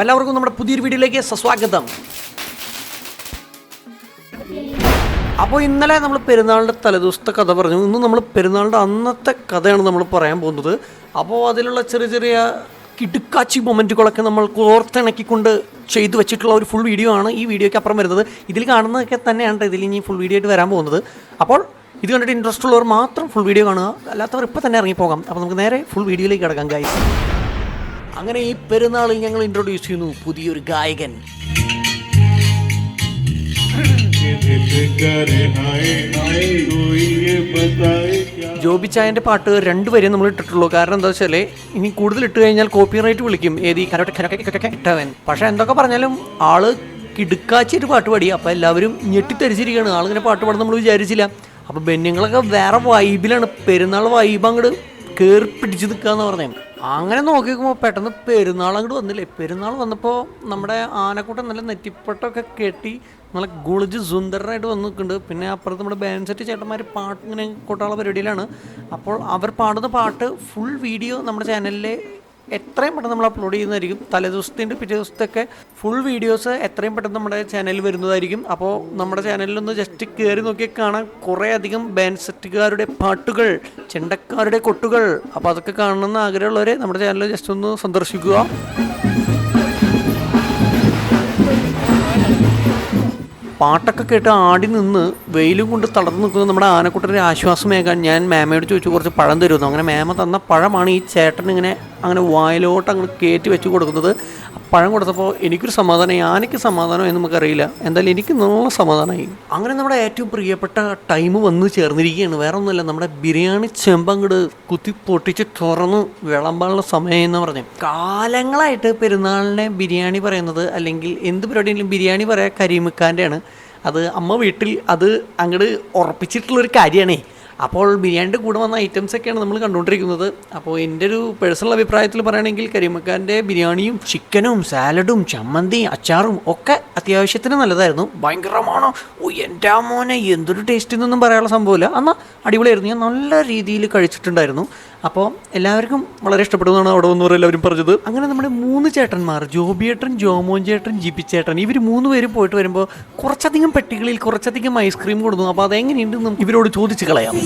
എല്ലാവർക്കും നമ്മുടെ പുതിയൊരു വീഡിയോയിലേക്ക് സ്വാഗതം. അപ്പോൾ ഇന്നലെ നമ്മൾ പെരുന്നാളിൻ്റെ തലേദിവസത്തെ കഥ പറഞ്ഞു. ഇന്ന് നമ്മൾ പെരുന്നാളിൻ്റെ അന്നത്തെ കഥയാണ് നമ്മൾ പറയാൻ പോകുന്നത്. അപ്പോൾ അതിലുള്ള ചെറിയ ചെറിയ കിടുക്കാച്ചി മൊമെൻറ്റുകളൊക്കെ നമ്മൾ കോർത്തിണക്കിക്കൊണ്ട് ചെയ്തു വെച്ചിട്ടുള്ള ഒരു ഫുൾ വീഡിയോ ആണ് ഈ വീഡിയോയ്ക്ക് അപ്പുറം വരുന്നത്. ഇതിൽ കാണുന്നതൊക്കെ തന്നെയാണ് ഇതിൽ ഇനി ഫുൾ വീഡിയോ ആയിട്ട് വരാൻ പോകുന്നത്. അപ്പോൾ ഇത് കണ്ടിട്ട് ഇൻട്രസ്റ്റ് ഉള്ളവർ മാത്രം ഫുൾ വീഡിയോ കാണുക, അല്ലാത്തവർ ഇപ്പോൾ തന്നെ ഇറങ്ങിപ്പോകാം. അപ്പോൾ നമുക്ക് നേരെ ഫുൾ വീഡിയോയിലേക്ക് കിടക്കാം ഗൈസ്. അങ്ങനെ ഈ പെരുന്നാളിൽ ഞങ്ങൾ ഇൻട്രൊഡ്യൂസ് ചെയ്യുന്നു പുതിയൊരു ഗായകൻ. ജോബി ചായൻ്റെ പാട്ട് രണ്ടുപേരെയും നമ്മൾ ഇട്ടിട്ടുള്ളൂ. കാരണം എന്താ വെച്ചാൽ ഇനി കൂടുതൽ ഇട്ട് കഴിഞ്ഞാൽ കോപ്പിറൈറ്റ് വിളിക്കും. ഏത് ഈ ഇട്ടവൻ. പക്ഷേ എന്തൊക്കെ പറഞ്ഞാലും ആള് കിടുക്കാച്ചിട്ട് പാട്ട് പാടി. അപ്പോൾ എല്ലാവരും ഞെട്ടിത്തരിച്ചിരിക്കുകയാണ്. ആളിങ്ങനെ പാട്ട് പാടും നമ്മൾ വിചാരിച്ചില്ല. അപ്പോൾ ബെന്യങ്ങളൊക്കെ വേറെ വൈബിലാണ്. പെരുന്നാൾ വൈബ് അങ്ങോട്ട് കയറി പിടിച്ച് നിൽക്കുക എന്ന് പറഞ്ഞേ. അങ്ങനെ നോക്കി നോക്കുമ്പോൾ പെട്ടെന്ന് പെരുന്നാൾ അങ്ങോട്ട് വന്നില്ലേ. പെരുന്നാൾ വന്നപ്പോൾ നമ്മുടെ ആനക്കൂട്ടം നല്ല നെറ്റിപ്പട്ടൊക്കെ കെട്ടി നല്ല ഗുളിജ് സുന്ദരനായിട്ട് വന്ന് നിൽക്കുന്നുണ്ട്. പിന്നെ അപ്പുറത്ത് നമ്മുടെ ബാൻഡ് സെറ്റ് ചേട്ടന്മാർ പാട്ട് ഇങ്ങനെ കൊട്ടാനുള്ള പരിപാടിയിലാണ്. അപ്പോൾ അവർ പാടുന്ന പാട്ട് ഫുൾ വീഡിയോ നമ്മുടെ ചാനലിൽ എത്രയും പെട്ടെന്ന് നമ്മൾ അപ്ലോഡ് ചെയ്യുന്നതായിരിക്കും. തലേദിവസത്തിൻ്റെ പിറ്റേ ദിവസത്തൊക്കെ ഫുൾ വീഡിയോസ് എത്രയും പെട്ടെന്ന് നമ്മുടെ ചാനലിൽ വരുന്നതായിരിക്കും. അപ്പോൾ നമ്മുടെ ചാനലിലൊന്ന് ജസ്റ്റ് കയറി നോക്കി കാണാൻ കുറേ അധികം ബാൻഡ് സെറ്റുകാരുടെ പാട്ടുകൾ, ചെണ്ടക്കാരുടെ കൊട്ടുകൾ. അപ്പോൾ അതൊക്കെ കാണണമെന്ന് ആഗ്രഹമുള്ളവരെ നമ്മുടെ ചാനൽ ജസ്റ്റ് ഒന്ന് സന്ദർശിക്കുക. പാട്ടൊക്കെ കേട്ട് ആടി നിന്ന് വെയിലും കൊണ്ട് തളർന്നു നിൽക്കുന്നത് നമ്മുടെ ആനക്കുട്ടൻ്റെ ആശ്വാസമേകാൻ ഞാൻ മാമയോട് ചോദിച്ചു കുറച്ച് പഴം തരുന്നു. അങ്ങനെ മാമ തന്ന പഴമാണ് ഈ ചേട്ടൻ ഇങ്ങനെ അങ്ങനെ വായിലോട്ട് അങ്ങനെ കയറ്റി വെച്ച് കൊടുക്കുന്നത്. പഴം കൊടുത്തപ്പോൾ എനിക്കൊരു സമാധാനമായി. ആനയ്ക്ക് സമാധാനം എന്ന് നമുക്കറിയില്ല, എന്തായാലും എനിക്ക് നല്ല സമാധാനമായി. അങ്ങനെ നമ്മുടെ ഏറ്റവും പ്രിയപ്പെട്ട ടൈം വന്ന് ചേർന്നിരിക്കുകയാണ്. വേറെ ഒന്നുമില്ല, നമ്മുടെ ബിരിയാണി ചെമ്പങ്ങട് കുത്തി പൊട്ടിച്ച് തുറന്ന് വിളമ്പാനുള്ള സമയം എന്ന് പറഞ്ഞു. കാലങ്ങളായിട്ട് പെരുന്നാളിനെ ബിരിയാണി പറയുന്നത്, അല്ലെങ്കിൽ എന്ത് പരിപാടിയെങ്കിലും ബിരിയാണി പറയാൻ കരീമിക്കാൻ്റെയാണ്. അത് അമ്മ വീട്ടിൽ അത് അങ്ങോട്ട് ഉറപ്പിച്ചിട്ടുള്ളൊരു കാര്യമാണേ. അപ്പോൾ ബിരിയാണിൻ്റെ കൂടെ വന്ന ഐറ്റംസൊക്കെയാണ് നമ്മൾ കണ്ടുകൊണ്ടിരിക്കുന്നത്. അപ്പോൾ എൻ്റെ ഒരു പേഴ്സണൽ അഭിപ്രായത്തിൽ പറയുകയാണെങ്കിൽ കരീമക്കാൻ്റെ ബിരിയാണിയും ചിക്കനും സാലഡും ചമ്മന്തിയും അച്ചാറും ഒക്കെ അത്യാവശ്യത്തിന് നല്ലതായിരുന്നു. ഭയങ്കരമാണോ എൻ്റെ മോനെ എന്തൊരു ടേസ്റ്റ് എന്നൊന്നും പറയാനുള്ള സംഭവമില്ല. എന്നാൽ അടിപൊളിയായിരുന്നു. ഞാൻ നല്ല രീതിയിൽ കഴിച്ചിട്ടുണ്ടായിരുന്നു. അപ്പോൾ എല്ലാവർക്കും വളരെ ഇഷ്ടപ്പെടുന്നതാണ് അവിടെ വന്നവർ എല്ലാവരും പറഞ്ഞത്. അങ്ങനെ നമ്മുടെ 3 ചേട്ടന്മാർ, ജോബിയേട്ടൻ, ജോമോൻ ചേട്ടൻ, ജിപി ചേട്ടൻ, ഇവർ 3 പേരും പോയിട്ട് വരുമ്പോൾ കുറച്ചധികം പെട്ടികളിൽ കുറച്ചധികം ഐസ്ക്രീം കൊടുക്കുന്നു. അപ്പോൾ അതെങ്ങനെയുണ്ടെന്നും ഇവരോട് ചോദിച്ച് കളയാം.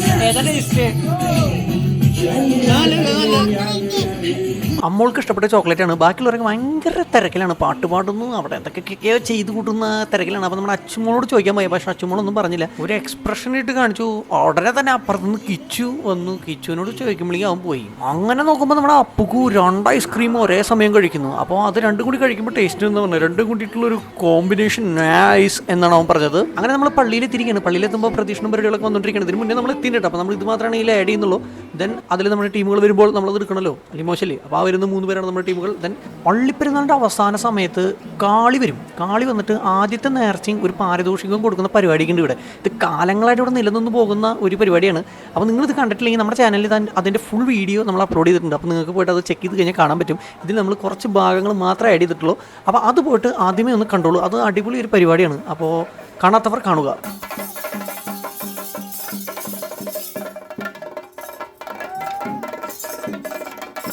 അമ്മോൾക്ക് ഇഷ്ടപ്പെട്ട ചോക്ലേറ്റാണ്. ബാക്കിയുള്ളവരൊക്കെ ഭയങ്കര തിരക്കിലാണ്, പാട്ട് പാടുന്നു, അവിടെ എന്തൊക്കെയൊക്കെയോ ചെയ്ത് കൂട്ടുന്ന തിരക്കിലാണ്. അപ്പോൾ നമ്മുടെ അച്ചുമോളോട് ചോദിക്കാൻ പോയി, പക്ഷേ അച്ചുമോളൊന്നും പറഞ്ഞില്ല. ഒരു എക്സ്പ്രഷൻ ഇട്ട് കാണിച്ചു. ഉടനെ തന്നെ അപ്പുറത്തുനിന്ന് കിച്ചു വന്നു. കിച്ചുവിനോട് ചോദിക്കുമ്പോഴേക്കും അവൻ പോയി. അങ്ങനെ നോക്കുമ്പോൾ നമ്മുടെ അപ്പുക്കു 2 ഐസ്ക്രീം ഒരേ സമയം കഴിക്കുന്നു. അപ്പോൾ അത് രണ്ടും കൂടി കഴിക്കുമ്പോൾ ടേസ്റ്റ് എന്ന് പറഞ്ഞത് രണ്ടും കൂടിയിട്ടുള്ളൊരു കോമ്പിനേഷൻ നൈസ് എന്നാണ് അവൻ പറഞ്ഞത്. അങ്ങനെ നമ്മൾ പള്ളിയിലെത്തിരിക്കുകയാണ്. പള്ളിയിലെത്തുമ്പോൾ പ്രതീക്ഷണം പരിപാടികളൊക്കെ വന്നുകൊണ്ടിരിക്കുന്നത്. ഇതിന് മുന്നേ നമ്മൾ എത്തിയിട്ടുണ്ട്. അപ്പോൾ നമ്മൾ ഇത് മാത്രമാണ് ഇതിൽ ആഡ് ചെയ്യുന്നുള്ളൂ. ദെൻ അതിൽ നമ്മുടെ ടീമുകൾ വരുമ്പോൾ നമ്മളത് എടുക്കണമല്ലോ, അല്ലെങ്കിൽ മോശമല്ലേ. അപ്പോൾ ആ വരുന്ന 3 പേരാണ് നമ്മുടെ ടീമുകൾ. ദെൻ പള്ളിപ്പെരുന്നാളിൻ്റെ അവസാന സമയത്ത് കാളി വരും. കാളി വന്നിട്ട് ആദ്യത്തെ നേർച്ചയും ഒരു പാരിതോഷികവും കൊടുക്കുന്ന പരിപാടിയുണ്ട് ഇവിടെ. ഇത് കാലങ്ങളായിട്ട് ഇവിടെ നിലനിന്ന് പോകുന്ന ഒരു പരിപാടിയാണ്. അപ്പോൾ നിങ്ങളിത് കണ്ടിട്ടില്ലെങ്കിൽ നമ്മുടെ ചാനലിൽ അതിൻ്റെ ഫുൾ വീഡിയോ നമ്മൾ അപ്ലോഡ് ചെയ്തിട്ടുണ്ട്. അപ്പോൾ നിങ്ങൾക്ക് പോയിട്ട് അത് ചെക്ക് ചെയ്ത് കഴിഞ്ഞാൽ കാണാൻ പറ്റും. ഇതിൽ നമ്മൾ കുറച്ച് ഭാഗങ്ങൾ മാത്രമേ ആഡ് ചെയ്തിട്ടുള്ളൂ. അപ്പോൾ അത് പോയിട്ട് ആദ്യമേ ഒന്ന് കണ്ടോളൂ. അത് അടിപൊളി ഒരു പരിപാടിയാണ്. അപ്പോൾ കാണാത്തവർ കാണുക.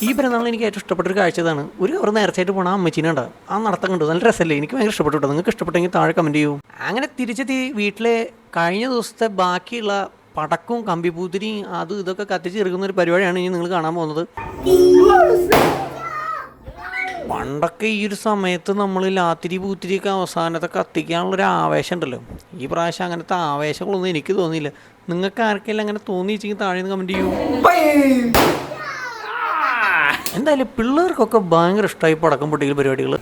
ഈ പെരുന്നാളിന് എനിക്ക് ഏറ്റവും ഇഷ്ടപ്പെട്ടൊരു കാഴ്ച ഇതാണ്. ഒരു നേർച്ചയായിട്ട് പോകണം ആ അമ്മച്ചീനെ കണ്ട ആ നടത്തം കണ്ടു. നല്ല രസമല്ലേ. എനിക്ക് ഭയങ്കര ഇഷ്ടപ്പെട്ടു കേട്ടോ. നിങ്ങൾക്ക് ഇഷ്ടപ്പെട്ടെങ്കിൽ താഴെ കമൻറ്റ് ചെയ്യൂ. അങ്ങനെ തിരിച്ചെത്തി വീട്ടിലെ കഴിഞ്ഞ ദിവസത്തെ ബാക്കിയുള്ള പടക്കവും കമ്പിപ്പൂത്തിരിയും അതും ഇതൊക്കെ കത്തിച്ച് തീർക്കുന്ന ഒരു പരിപാടിയാണ് ഇനി നിങ്ങൾ കാണാൻ പോകുന്നത്. പണ്ടൊക്കെ ഈ ഒരു സമയത്ത് നമ്മൾ ലാത്തിരി പൂത്തിരിയൊക്കെ അവസാനത്തെ കത്തിക്കാനുള്ളൊരു ആവേശം ഉണ്ടല്ലോ. ഈ പ്രാവശ്യം അങ്ങനത്തെ ആവേശങ്ങളൊന്നും എനിക്ക് തോന്നിയില്ല. നിങ്ങൾക്ക് ആർക്കെല്ലാം അങ്ങനെ തോന്നിയിച്ചെങ്കിൽ താഴെ നിന്ന് കമൻറ്റ് ചെയ്യൂ. എന്തായാലും പിള്ളേർക്കൊക്കെ ഭയങ്കര ഇഷ്ടമായി പടക്കം പൊട്ടിക്കൽ പരിപാടികൾ.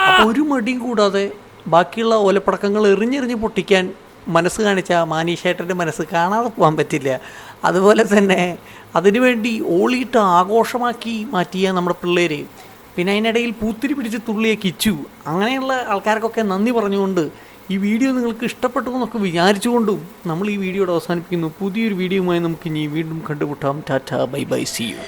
അപ്പോൾ ഒരു മടിയും കൂടാതെ ബാക്കിയുള്ള ഓലപ്പടക്കങ്ങൾ എറിഞ്ഞെറിഞ്ഞ് പൊട്ടിക്കാൻ മനസ്സ് കാണിച്ച മാനീഷേട്ടൻ്റെ മനസ്സ് കാണാതെ പോകാൻ പറ്റില്ല. അതുപോലെ തന്നെ അതിനുവേണ്ടി ഓളിയിട്ട് ആഘോഷമാക്കി മാറ്റിയ നമ്മുടെ പിള്ളേർ, പിന്നെ അതിനിടയിൽ പൂത്തിരി പിടിച്ച് തുള്ളിയ കിച്ചു, അങ്ങനെയുള്ള ആൾക്കാർക്കൊക്കെ നന്ദി പറഞ്ഞുകൊണ്ട് ഈ വീഡിയോ നിങ്ങൾക്ക് ഇഷ്ടപ്പെട്ടു എന്നൊക്കെ വിചാരിച്ചുകൊണ്ടും നമ്മൾ ഈ വീഡിയോയുടെ അവസാനിപ്പിക്കുന്നു. പുതിയൊരു വീഡിയോയുമായി നമുക്ക് ഇനി വീണ്ടും കണ്ടുമുട്ടാം. Tata, bye bye, see U.